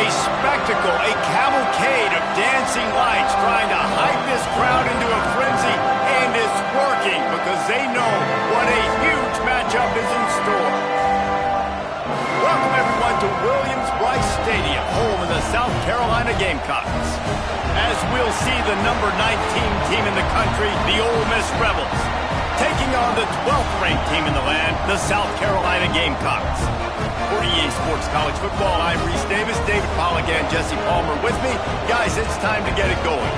a spectacle, a cavalcade of dancing lights trying to hype this crowd into a frenzy, and it's working because they know what a huge matchup is in store. Welcome everyone to Williams-Brice Stadium, home of the South Carolina Gamecocks. As we'll see the number 19 team in the country, the Ole Miss Rebels, taking on the 12th ranked team in the land, the South Carolina Gamecocks. For EA Sports College Football, I'm Reese Davis, David Pollack and Jesse Palmer with me. Guys, it's time to get it going.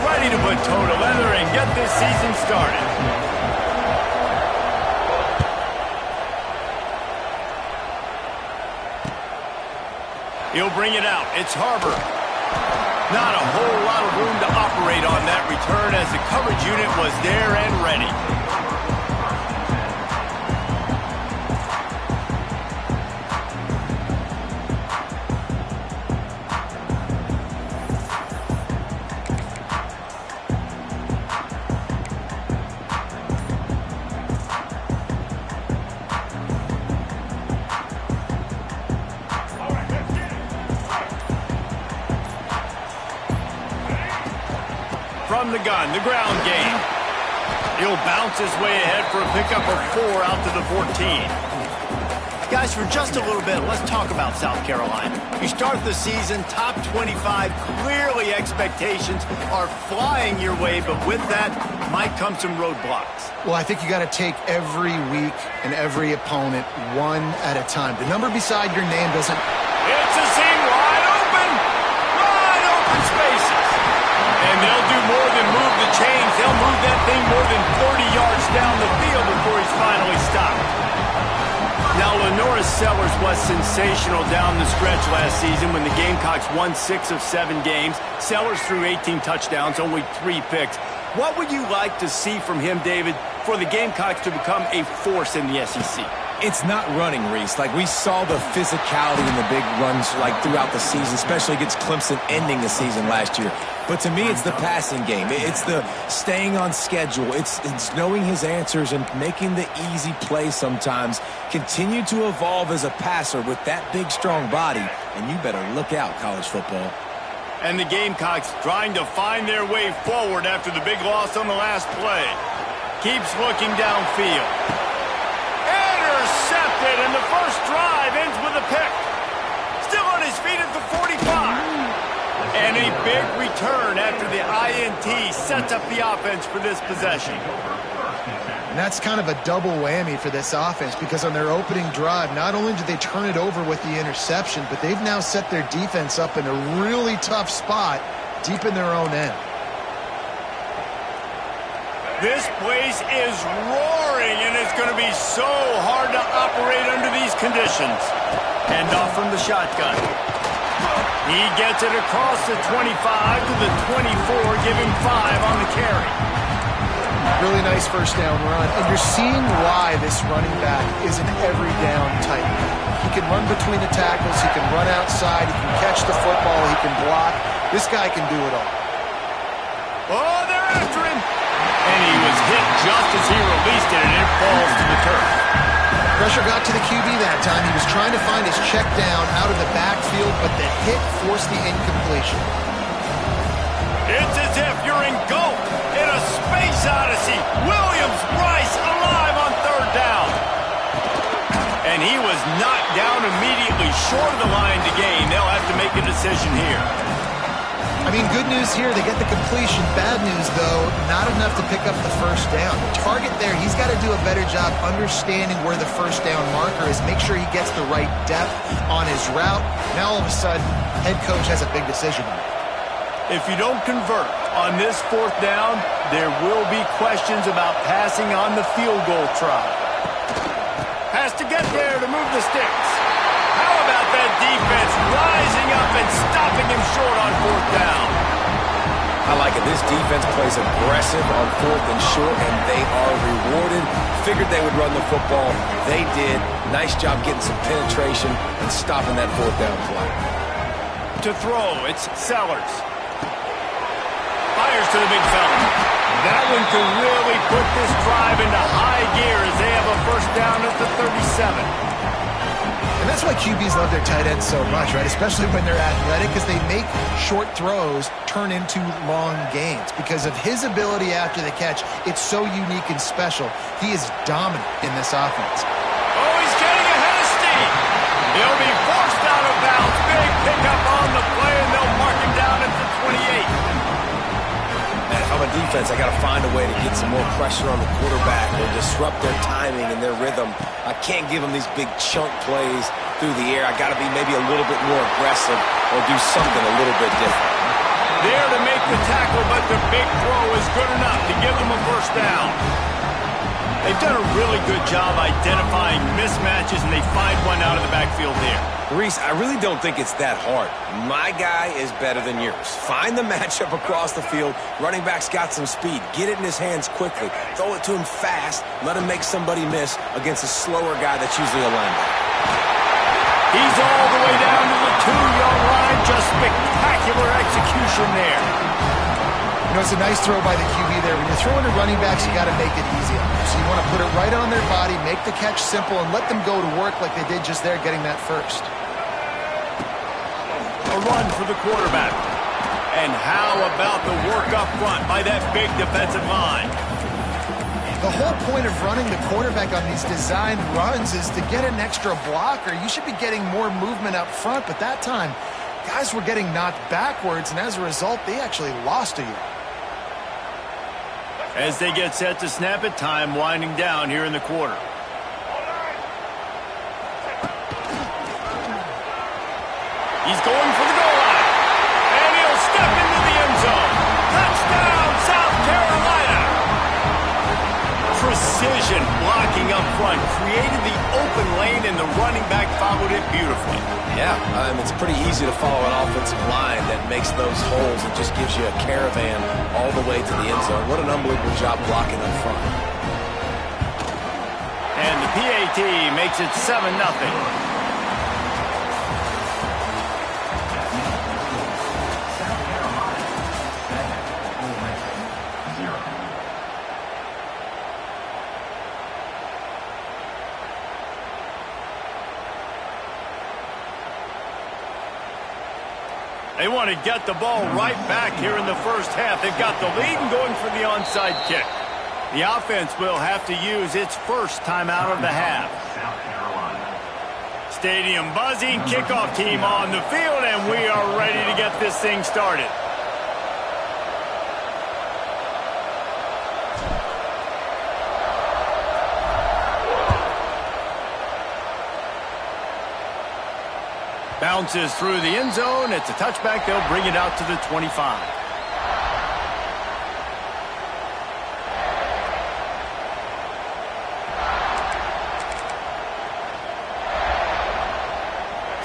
Ready to put toe to leather and get this season started. He'll bring it out. It's Harbor. Not a whole lot of room to operate on that return as the coverage unit was there and ready. From the gun, the ground game. He'll bounce his way ahead for a pickup of 4 out to the 14. Guys, for just a little bit, let's talk about South Carolina. You start the season top 25. Clearly expectations are flying your way, but with that might come some roadblocks. Well, I think you got to take every week and every opponent one at a time. The number beside your name doesn't... It's a seam wide open spaces. And they'll do more than move the chains. They'll move that thing more than 30 yards down the field before he's finally stopped. Now, Lenora Sellers was sensational down the stretch last season when the Gamecocks won 6 of 7 games. Sellers threw 18 touchdowns, only 3 picks. What would you like to see from him, David, for the Gamecocks to become a force in the SEC? It's not running, Reese. Like, we saw the physicality in the big runs, like, throughout the season, especially against Clemson ending the season last year. But to me, it's the passing game. It's the staying on schedule. It's knowing his answers and making the easy play sometimes. Continue to evolve as a passer with that big, strong body. And you better look out, college football. And the Gamecocks trying to find their way forward after the big loss on the last play. Keeps looking downfield. Intercepted, and the first drive ends with a pick. Still on his feet at the 45. And a big return after the INT sets up the offense for this possession. And that's kind of a double whammy for this offense because on their opening drive, not only did they turn it over with the interception, but they've now set their defense up in a really tough spot deep in their own end. This place is roaring, and it's going to be so hard to operate under these conditions. Hand off from the shotgun. He gets it across the 25 to the 24, giving 5 on the carry. Really nice first down run, and you're seeing why this running back is an every down type. He can run between the tackles, he can run outside, he can catch the football, he can block. This guy can do it all. Oh, they're after him. And he was hit just as he released it, and it falls to the turf. Pressure got to the QB that time. He was trying to find his check down out of the backfield, but the hit forced the incompletion. It's as if you're engulfed in a space odyssey. Williams-Brice alive on 3rd down. And he was knocked down immediately short of the line to gain. They'll have to make a decision here. I mean, good news here, they get the completion. Bad news, though, not enough to pick up the first down. The target there, he's got to do a better job understanding where the first down marker is, make sure he gets the right depth on his route. Now, all of a sudden, head coach has a big decision. If you don't convert on this 4th down, there will be questions about passing on the field goal try. Has to get there to move the sticks. How about that defense rising up and stopping him short on 4th down? I like it. This defense plays aggressive on 4th and short, and they are rewarded. Figured they would run the football. They did. Nice job getting some penetration and stopping that 4th down play. To throw, it's Sellers. Fires to the big fella. That one could really put this drive into high gear as they have a first down at the 37. And that's why QBs love their tight ends so much, right? Especially when they're athletic, because they make short throws turn into long gains. Because of his ability after the catch, it's so unique and special. He is dominant in this offense. Oh, he's getting ahead of steam. He'll be forced out of bounds. Big pickup on the play, and they'll mark him down at the 28. And if I'm a defense, I got to find a way to get some more pressure on the quarterback or disrupt their timing and their rhythm. I can't give them these big chunk plays through the air. I got to be maybe a little bit more aggressive or do something a little bit different. There to make the tackle, but the big throw is good enough to give them a first down. They've done a really good job identifying mismatches, and they find one out of the backfield there. Reese, I really don't think it's that hard. My guy is better than yours. Find the matchup across the field. Running back's got some speed. Get it in his hands quickly. Throw it to him fast. Let him make somebody miss against a slower guy that's usually a linebacker. He's all the way down to the 2-yard line. Just spectacular execution there. You know, it's a nice throw by the QB there. When you're throwing to running backs, you got to make it easy on them. So you want to put it right on their body, make the catch simple, and let them go to work like they did just there, getting that first. A run for the quarterback. And how about the work up front by that big defensive line? The whole point of running the quarterback on these designed runs is to get an extra blocker. You should be getting more movement up front, but that time, guys were getting knocked backwards, and as a result, they actually lost a yard. As they get set to snap it, time winding down here in the quarter. He's going for the goal line. And he'll step into the end zone. Touchdown, South Carolina. Precision blocking up front. Created the open lane, and the running back followed it beautifully. Yeah, it's pretty easy to follow an offensive line that makes those holes and just gives you a caravan all the way to the end zone. What an unbelievable job blocking up front. And the PAT makes it 7-0. They want to get the ball right back here in the first half. They've got the lead and going for the onside kick. The offense will have to use its first timeout of the half. Stadium buzzing, kickoff team on the field, and we are ready to get this thing started. Bounces through the end zone. It's a touchback. They'll bring it out to the 25.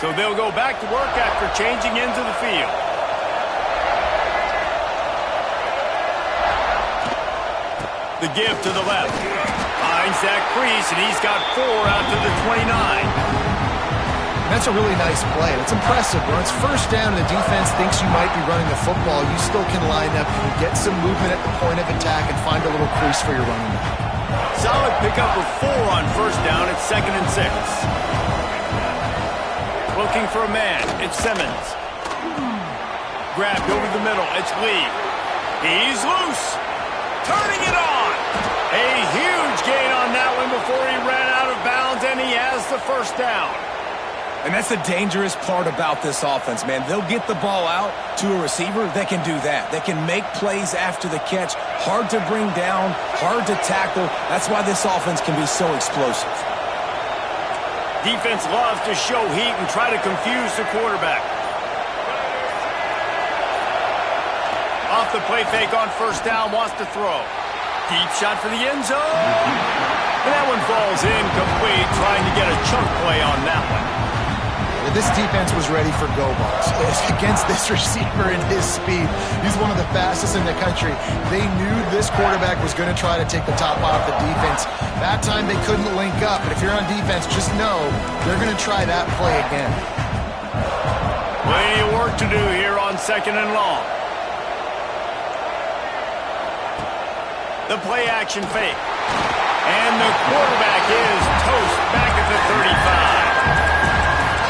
So they'll go back to work after changing into the field. The give to the left. Finds Zach Priest, and he's got 4 out to the 29. That's a really nice play. It's impressive. When it's first down and the defense thinks you might be running the football, you still can line up and get some movement at the point of attack and find a little crease for your running back. Solid pickup of 4 on first down. It's 2nd and 6. Looking for a man. It's Simmons. Grabbed over the middle. It's Lee. He's loose. Turning it on. A huge gain on that one before he ran out of bounds, and he has the first down. And that's the dangerous part about this offense, man. They'll get the ball out to a receiver that can do that. They can make plays after the catch. Hard to bring down, hard to tackle. That's why this offense can be so explosive. Defense loves to show heat and try to confuse the quarterback. Off the play fake on first down, wants to throw. Deep shot for the end zone. And that one falls incomplete, trying to get a chunk play on that one. This defense was ready for go balls. Against this receiver and his speed, he's one of the fastest in the country. They knew this quarterback was going to try to take the top off the defense. That time they couldn't link up, but if you're on defense, just know they're going to try that play again. Plenty of work to do here on 2nd and long. The play action fake. And the quarterback is toast back at the 35.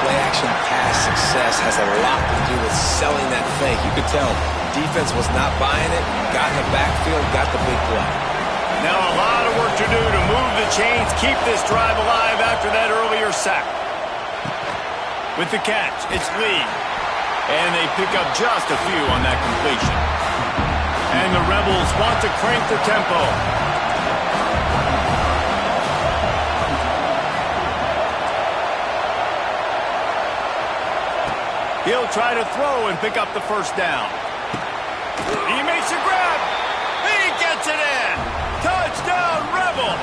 Play-action pass success has a lot to do with selling that fake. You could tell defense was not buying it, got in the backfield, got the big play. Now a lot of work to do to move the chains, keep this drive alive after that earlier sack. With the catch, it's Lee. And they pick up just a few on that completion. And the Rebels want to crank the tempo. He'll try to throw and pick up the first down. He makes a grab. He gets it in. Touchdown, Rebels.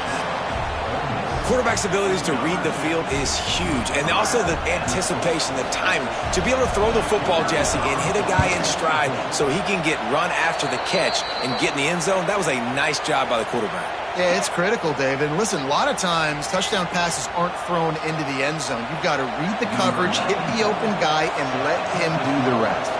Quarterback's abilities to read the field is huge. And also the anticipation, the timing. To be able to throw the football, Jesse, and hit a guy in stride so he can get run after the catch and get in the end zone, that was a nice job by the quarterback. Yeah, it's critical, David. And listen, a lot of times touchdown passes aren't thrown into the end zone. You've got to read the coverage, hit the open guy, and let him do the rest.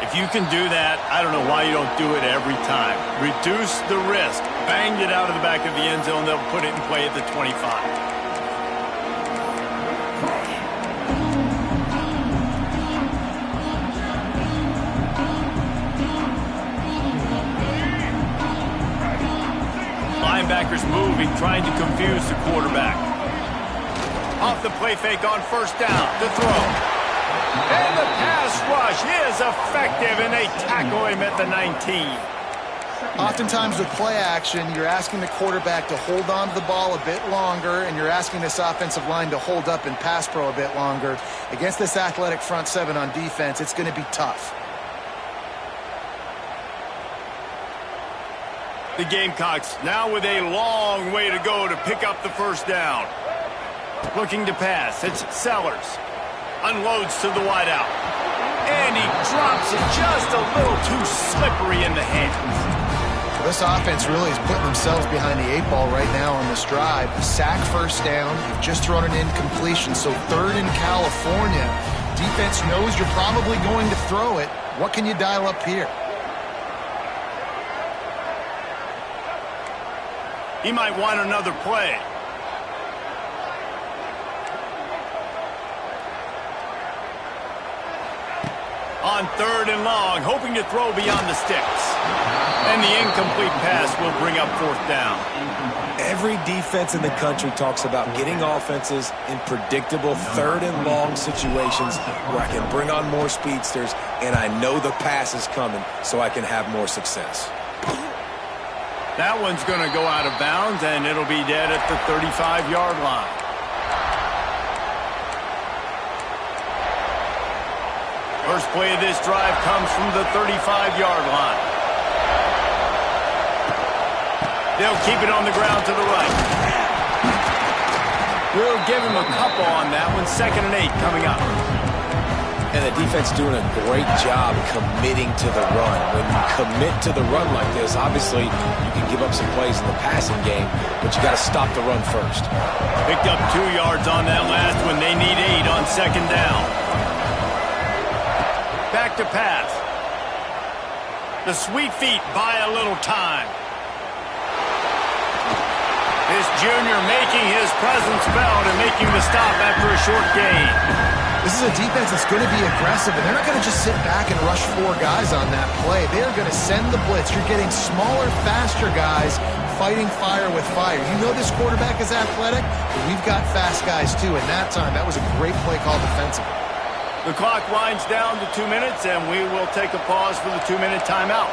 If you can do that, I don't know why you don't do it every time. Reduce the risk. Banged it out of the back of the end zone. They'll put it in play at the 25. Linebackers moving, trying to confuse the quarterback. Off the play fake on first down to throw. And the pass rush is effective, and they tackle him at the 19. Oftentimes with play action, you're asking the quarterback to hold on to the ball a bit longer, and you're asking this offensive line to hold up in pass pro a bit longer. Against this athletic front seven on defense, it's going to be tough. The Gamecocks now with a long way to go to pick up the first down. Looking to pass, it's Sellers. Unloads to the wideout. And he drops it just a little too slippery in the hands. This offense really is putting themselves behind the 8 ball right now on this drive. Sack first down. You've just thrown an incompletion, so 3rd in California. Defense knows you're probably going to throw it. What can you dial up here? He might want another play. On 3rd and long, hoping to throw beyond the sticks. And the incomplete pass will bring up 4th down. Every defense in the country talks about getting offenses in predictable 3rd and long situations where I can bring on more speedsters and I know the pass is coming so I can have more success. That one's going to go out of bounds, and it'll be dead at the 35-yard line. First play of this drive comes from the 35-yard line. They'll keep it on the ground to the right. We'll give him a couple on that one. 2nd and 8 coming up. And the defense doing a great job committing to the run. When you commit to the run like this, obviously you can give up some plays in the passing game, but you got to stop the run first. Picked up 2 yards on that last one. They need 8 on 2nd down. Back to pass. The sweet feet buy a little time. This junior making his presence felt and making the stop after a short gain. This is a defense that's going to be aggressive, and they're not going to just sit back and rush 4 guys on that play. They are going to send the blitz. You're getting smaller, faster guys fighting fire with fire. You know this quarterback is athletic, but we've got fast guys too, and that time, that was a great play call defensively. The clock winds down to 2 minutes, and we will take a pause for the 2-minute timeout.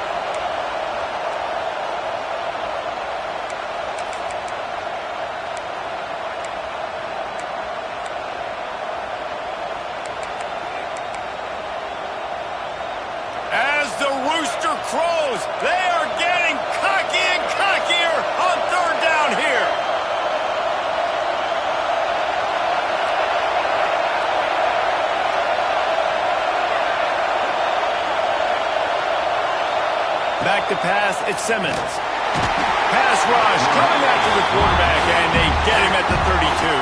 As the rooster crows, they are getting cocky and cockier on back to pass. It's Simmons. Pass rush coming after the quarterback, and they get him at the 32.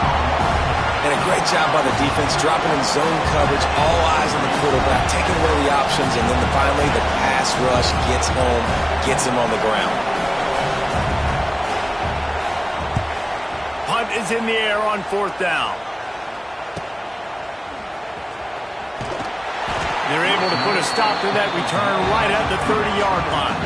And a great job by the defense, dropping in zone coverage, all eyes on the quarterback, taking away the options, and then finally the pass rush gets home, gets him on the ground. Punt is in the air on 4th down. They're able to put a stop to that return right at the 30-yard line.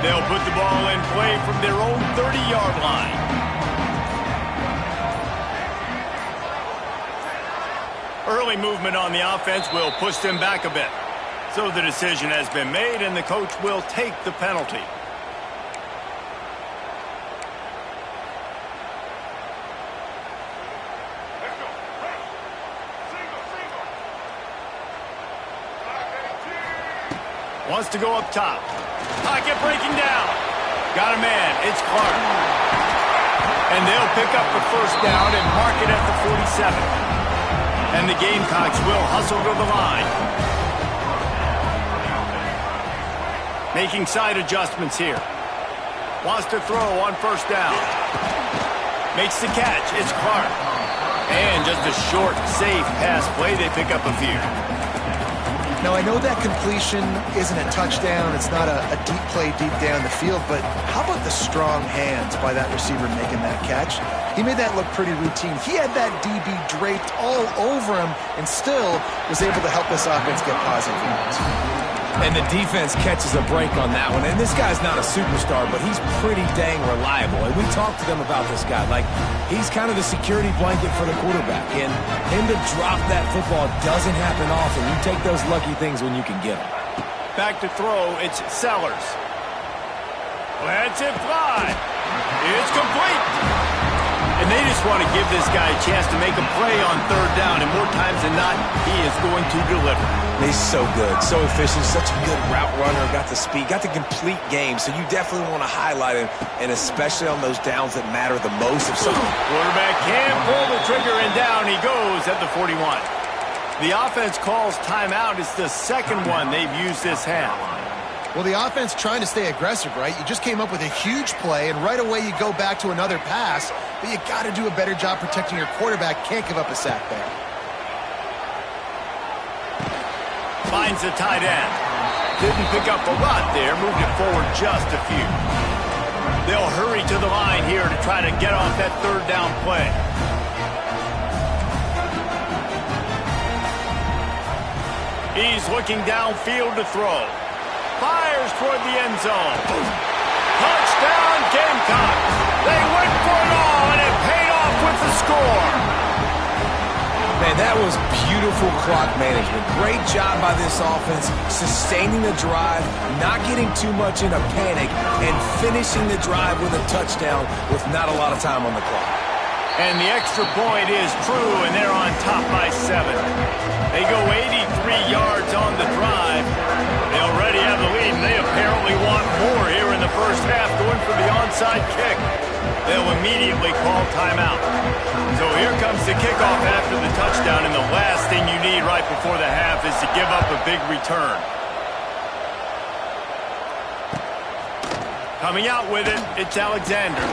They'll put the ball in play from their own 30-yard line. Early movement on the offense will push them back a bit. So the decision has been made, and the coach will take the penalty. Wants to go up top. Pocket breaking down. Got a man. It's Clark. And they'll pick up the 1st down and mark it at the 47. And the Gamecocks will hustle to the line. Making side adjustments here. Wants to throw on 1st down. Makes the catch. It's Clark. And just a short, safe pass play. They pick up a few. Now, I know that completion isn't a touchdown. It's not a deep play deep down the field, but how about the strong hands by that receiver making that catch? He made that look pretty routine. He had that DB draped all over him and still was able to help this offense get positive yards. And the defense catches a break on that one. And this guy's not a superstar, but he's pretty dang reliable. And we talked to them about this guy. Like, he's kind of the security blanket for the quarterback. And him to drop that football doesn't happen often. You take those lucky things when you can get them. Back to throw, it's Sellers. Lets it fly. It's complete. And they just want to give this guy a chance to make a play on 3rd down. And more times than not, he is going to deliver. He's so good, so efficient, such a good route runner, got the speed, got the complete game, so you definitely want to highlight him, and especially on those downs that matter the most. Quarterback can pull the trigger, and down he goes at the 41. The offense calls timeout. It's the 2nd one they've used this half. Well, the offense trying to stay aggressive, right? You just came up with a huge play, and right away you go back to another pass, but you got to do a better job protecting your quarterback. Can't give up a sack there. Finds the tight end. Didn't pick up a lot there. Moved it forward just a few. They'll hurry to the line here to try to get off that 3rd down play. He's looking downfield to throw. Fires toward the end zone. Touchdown, Gamecocks. They went for it all, and it paid off with the score. Man, that was beautiful clock management. Great job by this offense, sustaining the drive, not getting too much in a panic, and finishing the drive with a touchdown with not a lot of time on the clock. And the extra point is true, and they're on top by 7. They go 83 yards on the drive. They already have the lead, and they apparently want more here in the 1st half, going for the onside kick. They'll immediately call timeout. So here comes the kickoff after the touchdown, and the last thing you need right before the half is to give up a big return. Coming out with it, it's Alexander.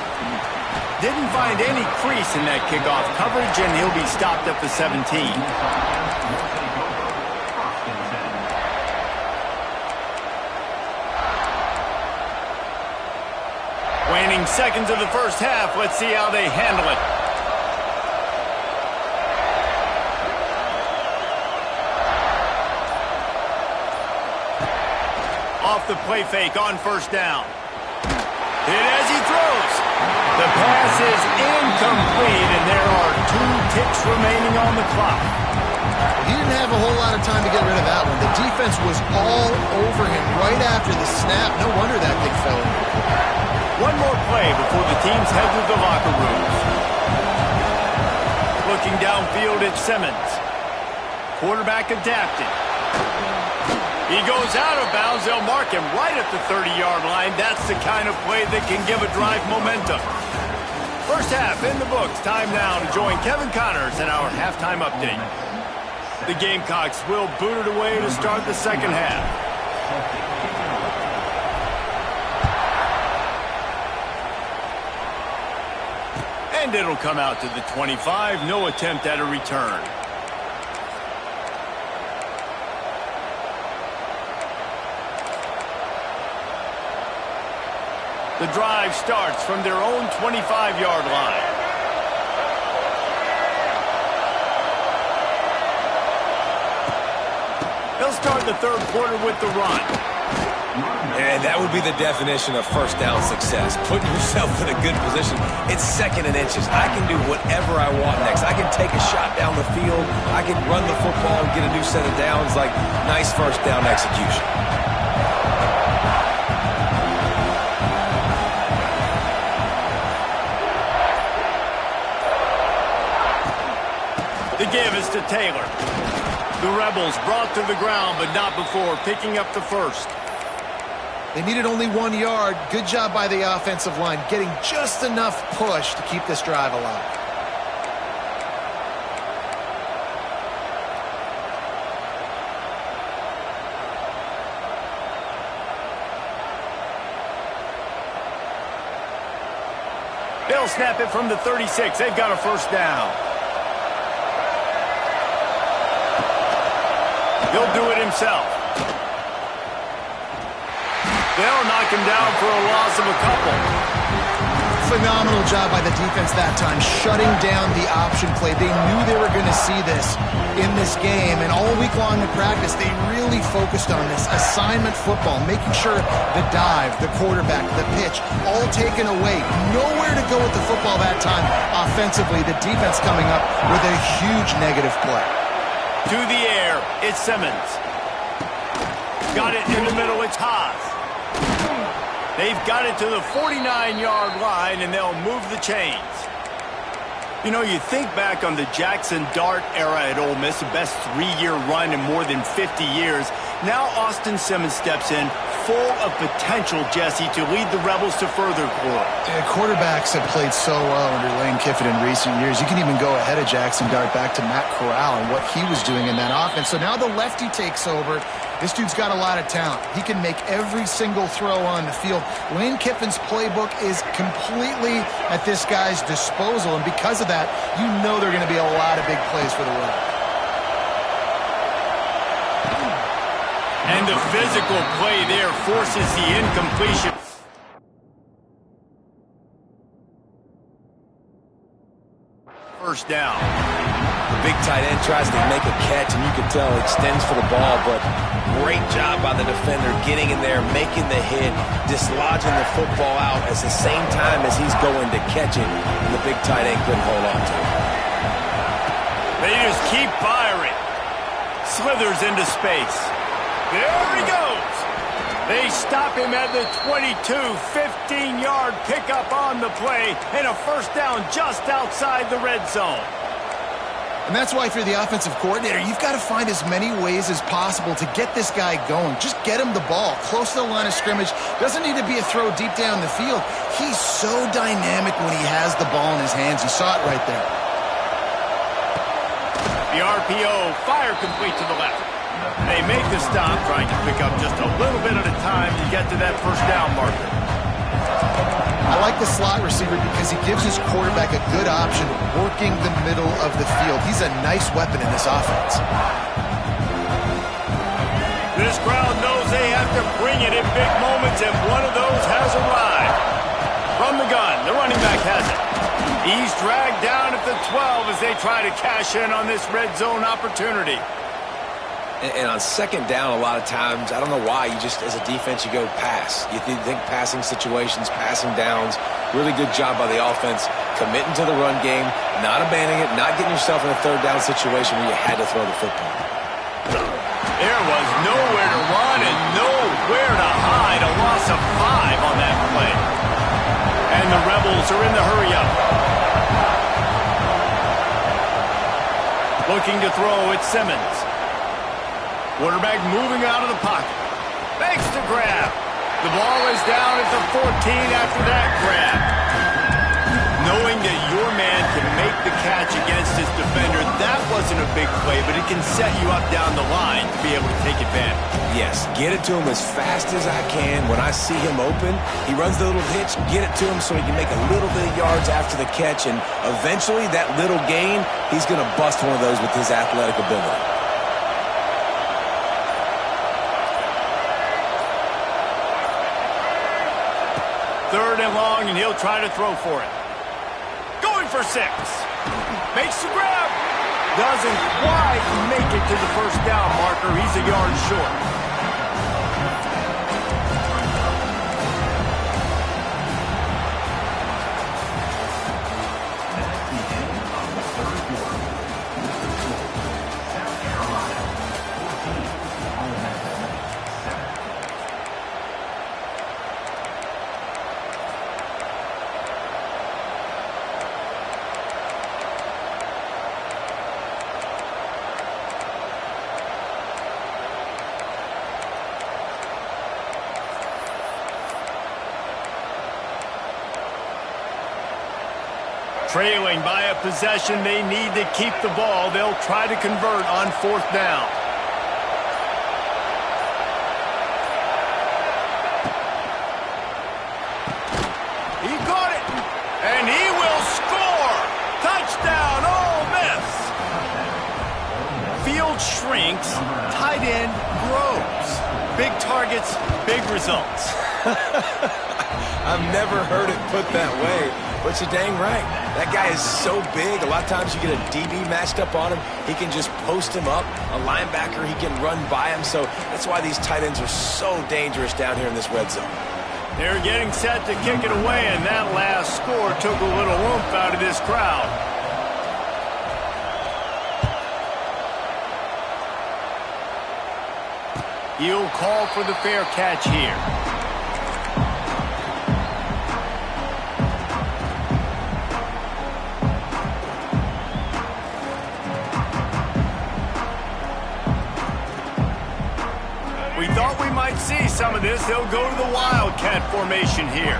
Didn't find any crease in that kickoff coverage, and he'll be stopped at the 17. Waning seconds of the 1st half. Let's see how they handle it. Off the play fake on 1st down. Hit as he throws. The pass is incomplete, and there are 2 ticks remaining on the clock. He didn't have a whole lot of time to get rid of that one. The defense was all over him right after the snap. No wonder that thing fell in. One more play before the teams head to the locker rooms. Looking downfield at Simmons. Quarterback adapted. He goes out of bounds. They'll mark him right at the 30-yard line. That's the kind of play that can give a drive momentum. First half in the books. Time now to join Kevin Connors in our halftime update. The Gamecocks will boot it away to start the second half. And it'll come out to the 25. No attempt at a return. The drive starts from their own 25-yard line. They'll start the third quarter with the run. And that would be the definition of first down success. Putting yourself in a good position. It's second and inches. I can do whatever I want next. I can take a shot down the field. I can run the football and get a new set of downs. Like, nice first down execution. The give is to Taylor. The Rebels brought to the ground, but not before picking up the first. They needed only 1 yard. Good job by the offensive line, getting just enough push to keep this drive alive. They'll snap it from the 36. They've got a first down. He'll do it himself. They'll knock him down for a loss of a couple. Phenomenal job by the defense that time, shutting down the option play. They knew they were going to see this in this game, and all week long in practice, they really focused on this assignment football, making sure the dive, the quarterback, the pitch, all taken away. Nowhere to go with the football that time. Offensively, the defense coming up with a huge negative play. To the air, it's Simmons. Got it in the middle, it's Haas. They've got it to the 49-yard line, and they'll move the chains. You know, you think back on the Jackson Dart era at Ole Miss, the best 3-year run in more than 50 years. Now Austin Simmons steps in, full of potential, Jesse, to lead the Rebels to further glory. Quarterbacks have played so well under Lane Kiffin in recent years. You can even go ahead of Jackson Dart back to Matt Corral and what he was doing in that offense. So now the lefty takes over. This dude's got a lot of talent. He can make every single throw on the field. Lane Kiffin's playbook is completely at this guy's disposal, and because of that, you know there are going to be a lot of big plays for the Rebels. And the physical play there forces the incompletion. First down. The big tight end tries to make a catch, and you can tell extends for the ball, but great job by the defender getting in there, making the hit, dislodging the football out at the same time as he's going to catch it, and the big tight end couldn't hold on to it. They just keep firing. Slithers into space. There he goes. They stop him at the 22, 15-yard pickup on the play, and a first down just outside the red zone. And that's why if you're the offensive coordinator, you've got to find as many ways as possible to get this guy going. Just get him the ball close to the line of scrimmage. Doesn't need to be a throw deep down the field. He's so dynamic when he has the ball in his hands. You saw it right there. The RPO, fire complete to the left. They make the stop, trying to pick up just a little bit at a time to get to that first down marker. I like the slot receiver because he gives his quarterback a good option working the middle of the field. He's a nice weapon in this offense. This crowd knows they have to bring it in big moments, and one of those has arrived. From the gun, the running back has it. He's dragged down at the 12 as they try to cash in on this red zone opportunity. And on second down, a lot of times, I don't know why, you just, as a defense, you go pass. You think passing situations, passing downs. Really good job by the offense, committing to the run game, not abandoning it, not getting yourself in a third down situation where you had to throw the football. There was nowhere to run and nowhere to hide. A loss of 5 on that play. And the Rebels are in the hurry-up. Looking to throw, it's Simmons. Quarterback moving out of the pocket. Makes the grab. The ball is down at the 14 after that grab. Knowing that your man can make the catch against his defender, that wasn't a big play, but it can set you up down the line to be able to take advantage. Yes, get it to him as fast as I can. When I see him open, he runs the little hitch, get it to him so he can make a little bit of yards after the catch, and eventually that little gain, he's going to bust one of those with his athletic ability. Third and long, and he'll try to throw for it. Going for 6. Makes the grab. Doesn't quite make it to the first down marker. He's a yard short. Trailing by a possession, they need to keep the ball. They'll try to convert on 4th down. He caught it, and he will score. Touchdown, Ole Miss. Field shrinks, tight end grows. Big targets, big results. I've never heard it put that way, but you're dang right. That guy is so big. A lot of times you get a DB matched up on him. He can just post him up. A linebacker, he can run by him. So that's why these tight ends are so dangerous down here in this red zone. They're getting set to kick it away, and that last score took a little oomph out of this crowd. He'll call for the fair catch here. We thought we might see some of this. They'll go to the Wildcat formation here.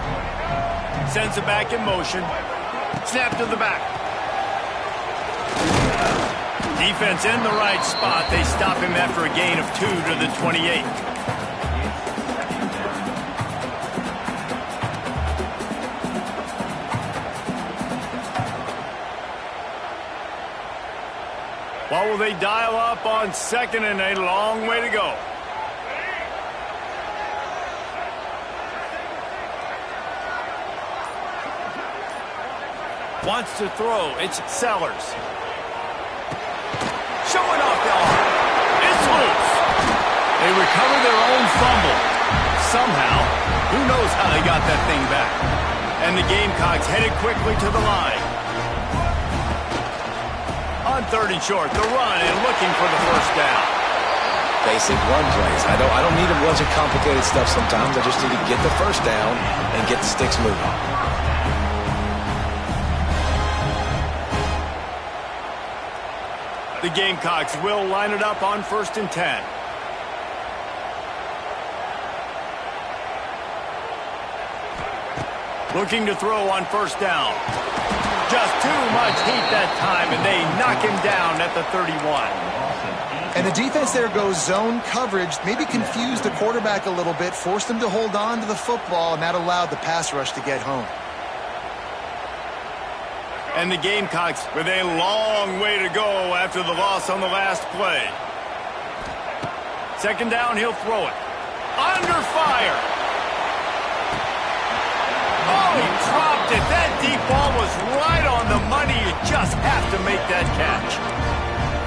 Sends it back in motion. Snap to the back. Defense in the right spot. They stop him after a gain of 2 to the 28. What will they dial up on 2nd and a long way to go? Wants to throw. It's Sellers. Showing off the arm. It's loose. They recover their own fumble. Somehow, who knows how they got that thing back. And the Gamecocks headed quickly to the line. On 3rd and short, the run and looking for the first down. Basic run plays. I don't need a bunch of complicated stuff sometimes. I just need to get the first down and get the sticks moving. The Gamecocks will line it up on 1st and 10. Looking to throw on 1st down. Just too much heat that time, and they knock him down at the 31. And the defense there goes zone coverage, maybe confused the quarterback a little bit, forced him to hold on to the football, and that allowed the pass rush to get home. And the Gamecocks with a long way to go after the loss on the last play. 2nd down, he'll throw it. Under fire. Oh, he dropped it. That deep ball was right on the money. You just have to make that catch.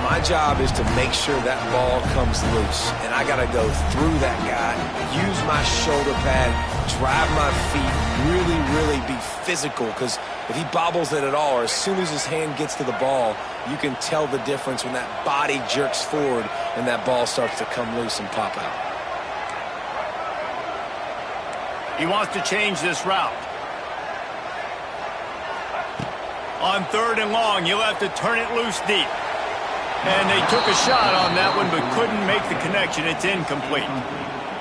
My job is to make sure that ball comes loose, and I got to go through that guy, use my shoulder pad, drive my feet, really be physical, because if he bobbles it at all, or as soon as his hand gets to the ball, you can tell the difference when that body jerks forward and that ball starts to come loose and pop out. He wants to change this route. On 3rd and long, you'll have to turn it loose deep. And they took a shot on that one, but couldn't make the connection. It's incomplete.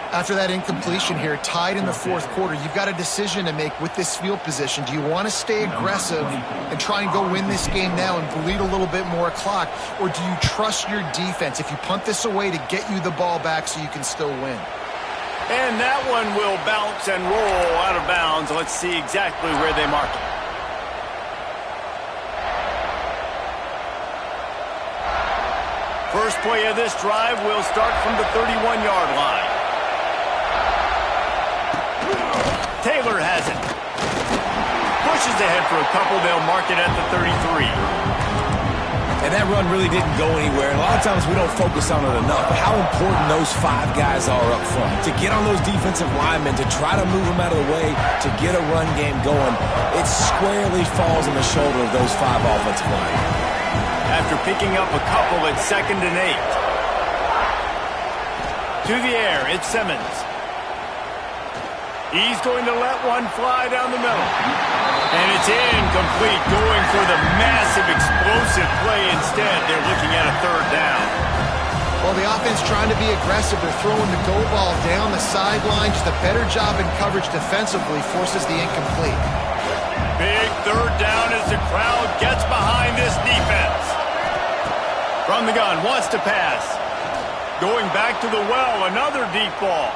After that incompletion here, tied in the fourth quarter, you've got a decision to make with this field position. Do you want to stay aggressive and try and go win this game now and bleed a little bit more clock, or do you trust your defense if you punt this away to get you the ball back so you can still win? And that one will bounce and roll out of bounds. Let's see exactly where they mark it. First play of this drive will start from the 31-yard line. Taylor has it. Pushes ahead for a couple. They'll mark it at the 33. And that run really didn't go anywhere. And a lot of times we don't focus on it enough. But how important those 5 guys are up front. To get on those defensive linemen, to try to move them out of the way, to get a run game going, it squarely falls on the shoulder of those 5 offensive linemen. After picking up a couple at 2nd and 8. To the air, it's Simmons. He's going to let one fly down the middle. And it's incomplete, going for the massive explosive play instead. They're looking at a 3rd down. Well, the offense trying to be aggressive. They're throwing the go ball down the sideline. Just a better job in coverage defensively forces the incomplete. Big 3rd down as the crowd gets behind this defense. From the gun, wants to pass. Going back to the well, another deep ball.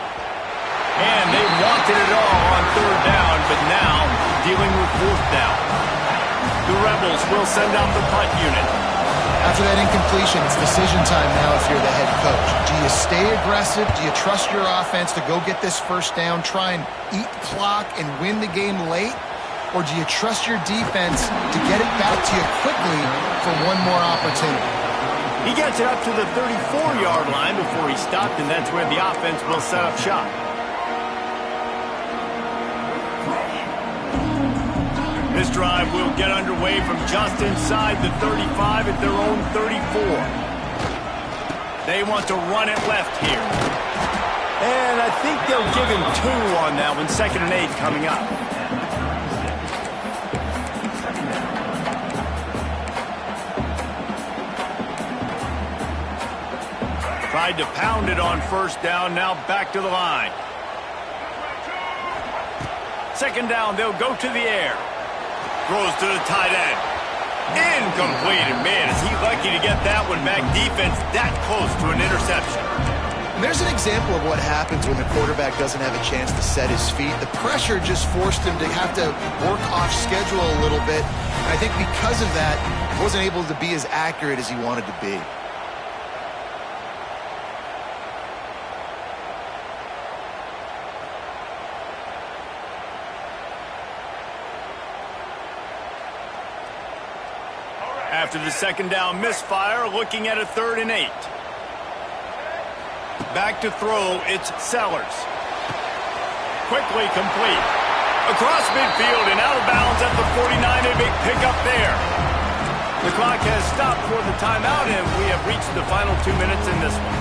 And they wanted it all on 3rd down, but now dealing with 4th down. The Rebels will send out the punt unit. After that incompletion, it's decision time now if you're the head coach. Do you stay aggressive? Do you trust your offense to go get this 1st down, try and eat clock and win the game late? Or do you trust your defense to get it back to you quickly for one more opportunity? He gets it up to the 34-yard line before he stopped, and that's where the offense will set up shop. This drive will get underway from just inside the 35 at their own 34. They want to run it left here. And I think they'll give him 2 on that one. 2nd and 8 coming up. Tried to pound it on 1st down, now back to the line. 2nd down, they'll go to the air. Throws to the tight end. Incomplete, and man, is he lucky to get that one back. Defense that close to an interception. And there's an example of what happens when the quarterback doesn't have a chance to set his feet. The pressure just forced him to have to work off schedule a little bit. And I think because of that, he wasn't able to be as accurate as he wanted to be. After the 2nd down misfire, looking at a 3rd and 8. Back to throw, it's Sellers. Quickly complete. Across midfield and out of bounds at the 49, a big pickup there. The clock has stopped for the timeout, and we have reached the final 2 minutes in this one.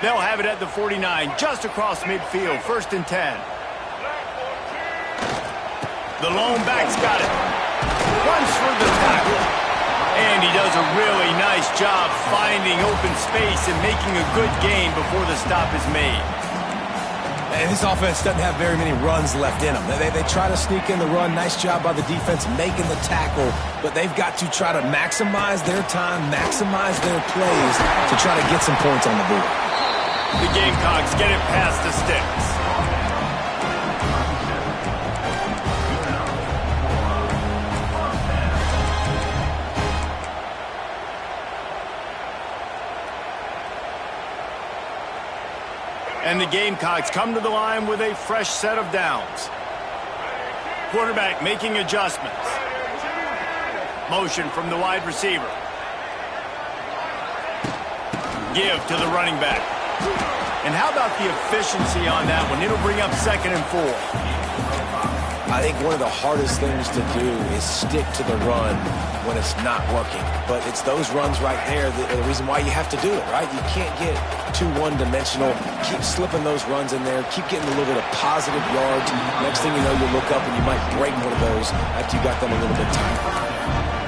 They'll have it at the 49, just across midfield, 1st and 10. The lone back's got it. Runs for the tackle. And he does a really nice job finding open space and making a good gain before the stop is made. And this offense doesn't have very many runs left in them. They try to sneak in the run. Nice job by the defense making the tackle. But they've got to try to maximize their time, maximize their plays to try to get some points on the board. The Gamecocks get it past the sticks. And the Gamecocks come to the line with a fresh set of downs. Quarterback making adjustments. Motion from the wide receiver. Give to the running back. And how about the efficiency on that one? It'll bring up 2nd and 4. I think one of the hardest things to do is stick to the run when it's not working. But it's those runs right there that are the reason why you have to do it, right? You can't get too one-dimensional. Keep slipping those runs in there. Keep getting a little bit of positive yards. Next thing you know, you look up and you might break one of those after you got them a little bit tight.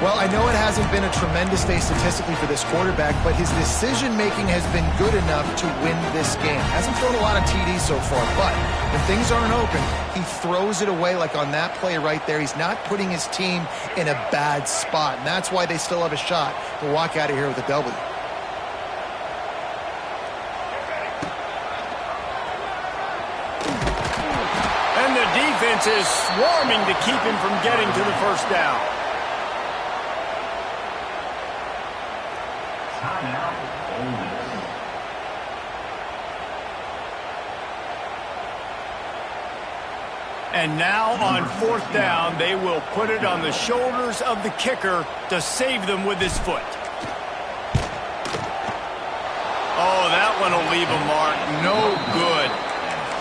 Well, I know it hasn't been a tremendous day statistically for this quarterback, but his decision-making has been good enough to win this game. Hasn't thrown a lot of TDs so far, but when things aren't open, he throws it away like on that play right there. He's not putting his team in a bad spot, and that's why they still have a shot to walk out of here with a W. And the defense is swarming to keep him from getting to the first down. And now on fourth down, they will put it on the shoulders of the kicker to save them with his foot. Oh, that one will leave a mark. No good.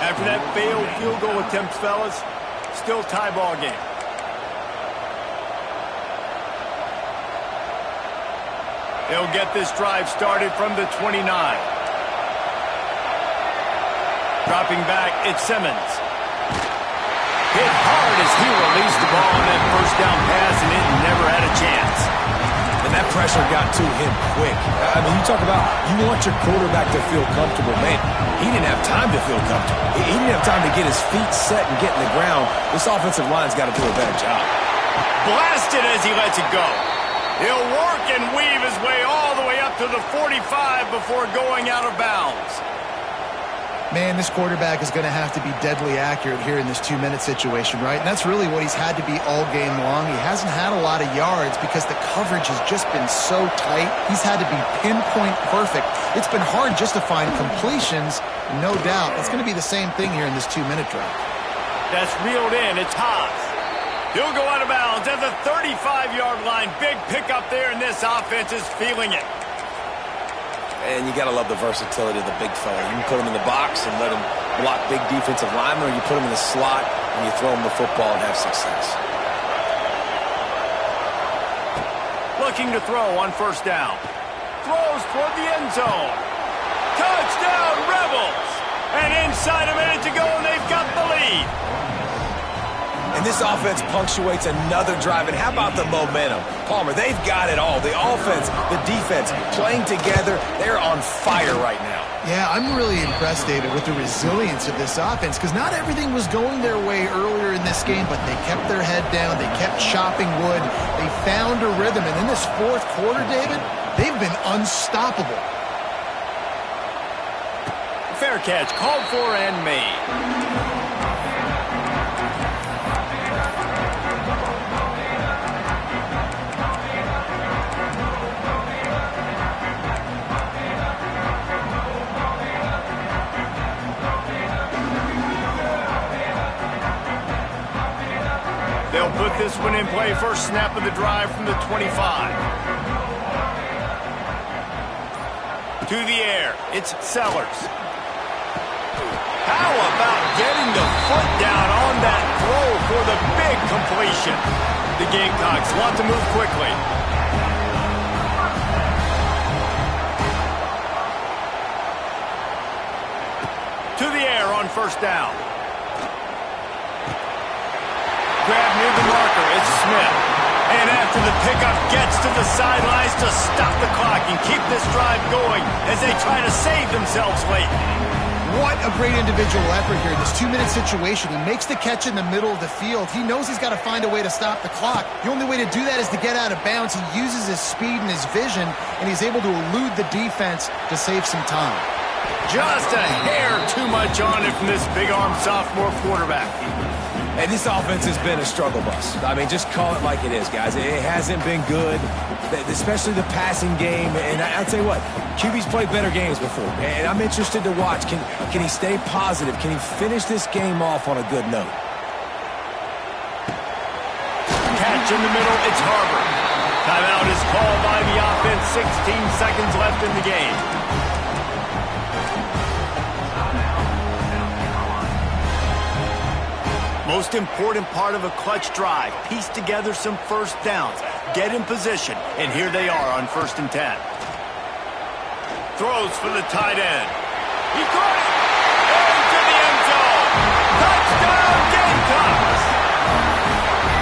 After that failed field goal attempt, fellas, still tie ball game. They'll get this drive started from the 29. Dropping back, it's Simmons. Hit hard as he released the ball on that first down pass, and it never had a chance. And that pressure got to him quick. I mean, you talk about you want your quarterback to feel comfortable. Man, he didn't have time to feel comfortable. He didn't have time to get his feet set and get in the ground. This offensive line's got to do a better job. Blasted as he lets it go. He'll work and weave his way all the way up to the 45 before going out of bounds. Man, this quarterback is going to have to be deadly accurate here in this 2-minute situation, right? And that's really what he's had to be all game long. He hasn't had a lot of yards because the coverage has just been so tight. He's had to be pinpoint perfect. It's been hard just to find completions, no doubt. It's going to be the same thing here in this 2-minute drive. That's reeled in. It's Haas. He'll go out of bounds at the 35-yard line. Big pickup there, and this offense is feeling it. And you got to love the versatility of the big fella. You can put him in the box and let him block big defensive linemen, or you put him in the slot and you throw him the football and have success. Looking to throw on first down. Throws toward the end zone. Touchdown, Rebels! And inside a minute to go, and they've got the lead. And this offense punctuates another drive. And how about the momentum? Palmer, they've got it all. The offense, the defense, playing together. They're on fire right now. Yeah, I'm really impressed, David, with the resilience of this offense, because not everything was going their way earlier in this game, but they kept their head down. They kept chopping wood. They found a rhythm. And in this fourth quarter, David, they've been unstoppable. Fair catch, called for and made. They'll put this one in play. First snap of the drive from the 25. To the air, it's Sellers. How about getting the foot down on that throw for the big completion? The Gamecocks want to move quickly. To the air on first down. Grab near the marker, it's Smith. And after the pickup, gets to the sidelines to stop the clock and keep this drive going as they try to save themselves late. What a great individual effort here in this 2-minute situation. He makes the catch in the middle of the field. He knows he's got to find a way to stop the clock. The only way to do that is to get out of bounds. He uses his speed and his vision, and he's able to elude the defense to save some time. Just a hair too much on it from this big-arm sophomore quarterback. And this offense has been a struggle bus. I mean, just call it like it is, guys. It hasn't been good, especially the passing game. And I'll tell you what, QB's played better games before. And I'm interested to watch. Can he stay positive? Can he finish this game off on a good note? Catch in the middle, it's Harvard. Timeout is called by the offense. 16 seconds left in the game. Most important part of a clutch drive. Piece together some first downs. Get in position. And here they are on 1st and 10. Throws for the tight end. He caught it! Into the end zone! Touchdown, Gamecocks!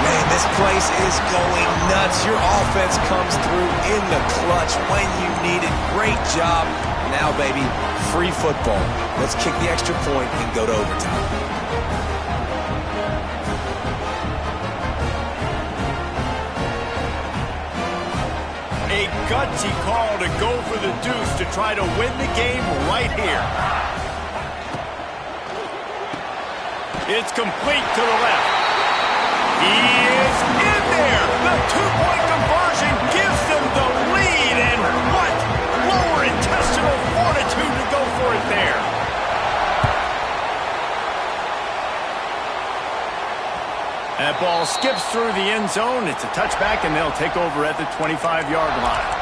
Man, this place is going nuts. Your offense comes through in the clutch when you need it. Great job. Now, baby, free football. Let's kick the extra point and go to overtime. A gutsy call to go for the deuce to try to win the game right here. It's complete to the left. He is in there. The two-point conversion gives them the lead. And what lower intestinal fortitude to go for it there. That ball skips through the end zone. It's a touchback, and they'll take over at the 25-yard line.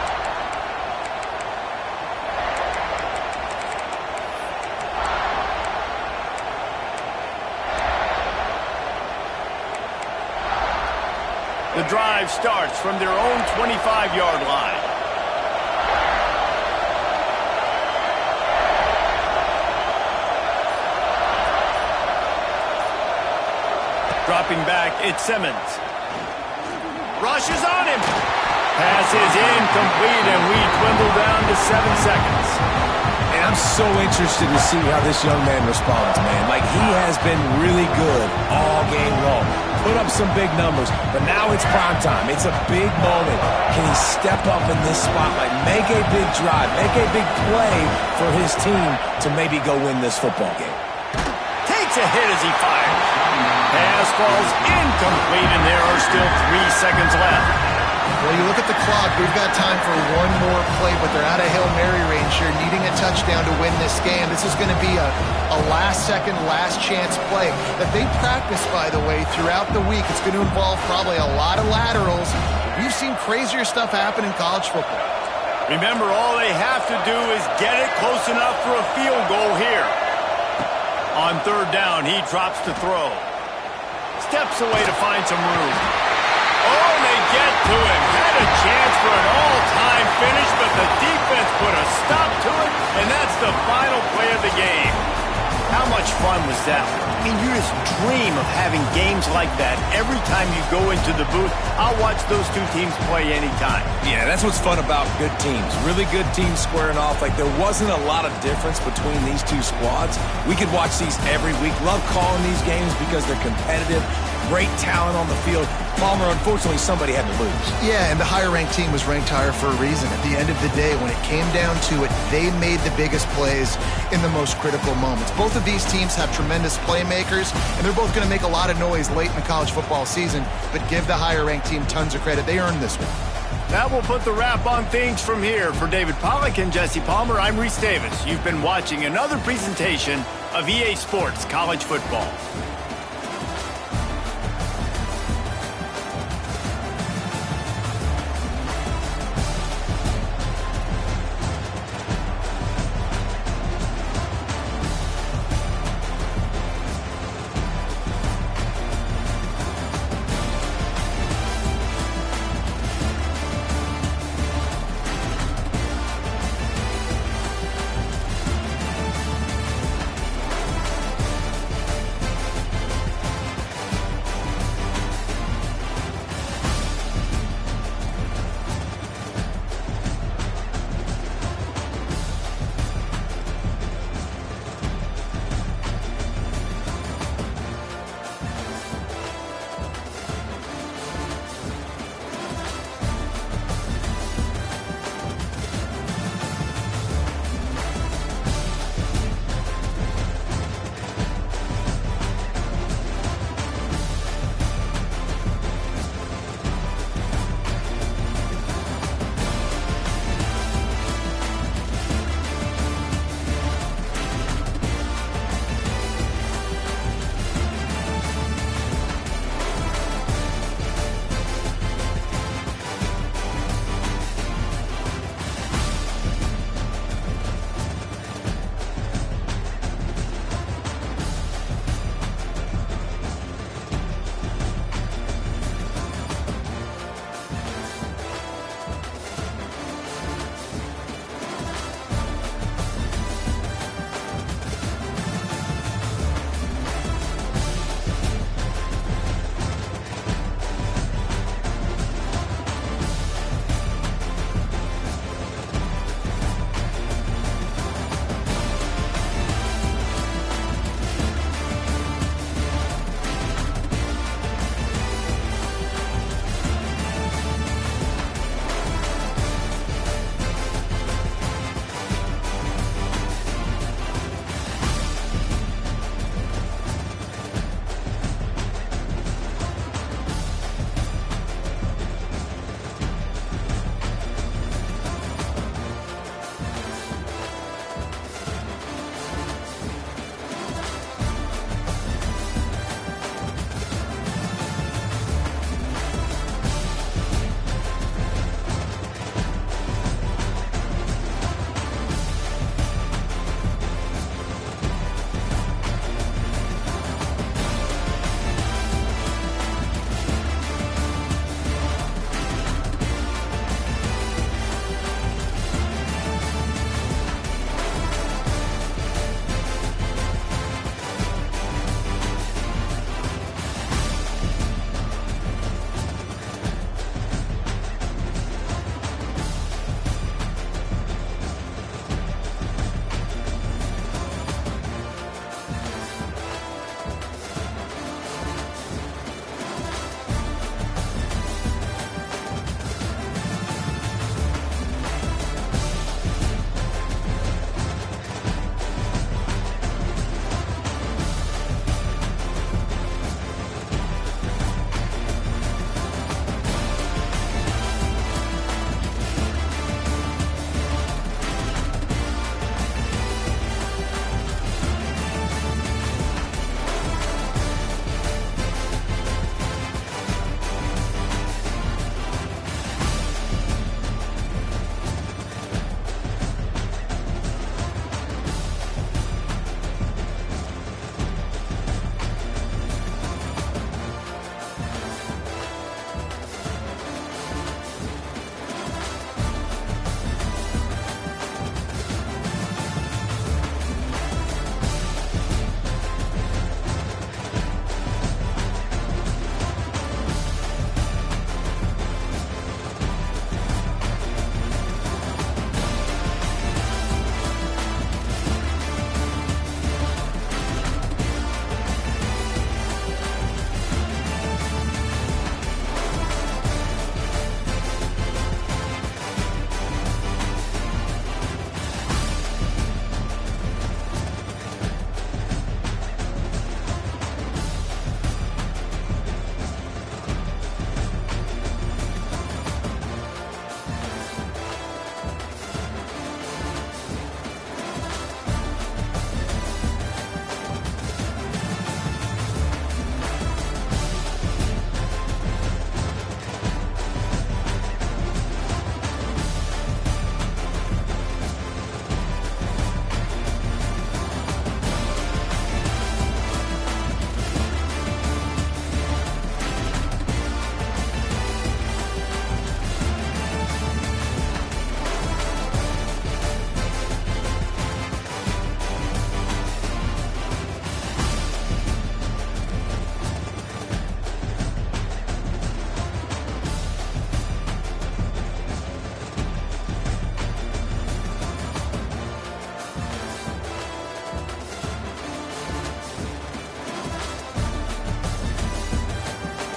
The drive starts from their own 25-yard line. Dropping back, it's Simmons. Rushes on him. Pass is incomplete, and we dwindle down to 7 seconds. And I'm so interested to see how this young man responds, man. Like, he has been really good all game long. Put up some big numbers, but now it's prime time. It's a big moment. Can he step up in this spotlight, make a big drive, make a big play for his team to maybe go win this football game? Takes a hit as he fires. Pass falls incomplete, and there are still 3 seconds left. Well, you look at the clock, we've got time for one more play, but they're out of Hail Mary range here, needing a touchdown to win this game. This is going to be a last-second, last-chance play that they practice, by the way, throughout the week. It's going to involve probably a lot of laterals. We've seen crazier stuff happen in college football. Remember, all they have to do is get it close enough for a field goal here. On 3rd down, he drops to throw. Steps away to find some room. Oh, and they get to him. Had a chance for an all-time finish, but the defense put a stop to it, and that's the final play of the game. How much fun was that? I mean, you just dream of having games like that every time you go into the booth. I'll watch those two teams play anytime. Yeah, that's what's fun about good teams. Really good teams squaring off. Like, there wasn't a lot of difference between these two squads. We could watch these every week. Love calling these games because they're competitive. Great talent on the field. Palmer, unfortunately, somebody had to lose. Yeah, and the higher-ranked team was ranked higher for a reason. At the end of the day, when it came down to it, they made the biggest plays in the most critical moments. Both of these teams have tremendous playmakers, and they're both going to make a lot of noise late in the college football season, but give the higher-ranked team tons of credit. They earned this one. That will put the wrap on things from here. For David Pollack and Jesse Palmer, I'm Reese Davis. You've been watching another presentation of EA Sports College Football.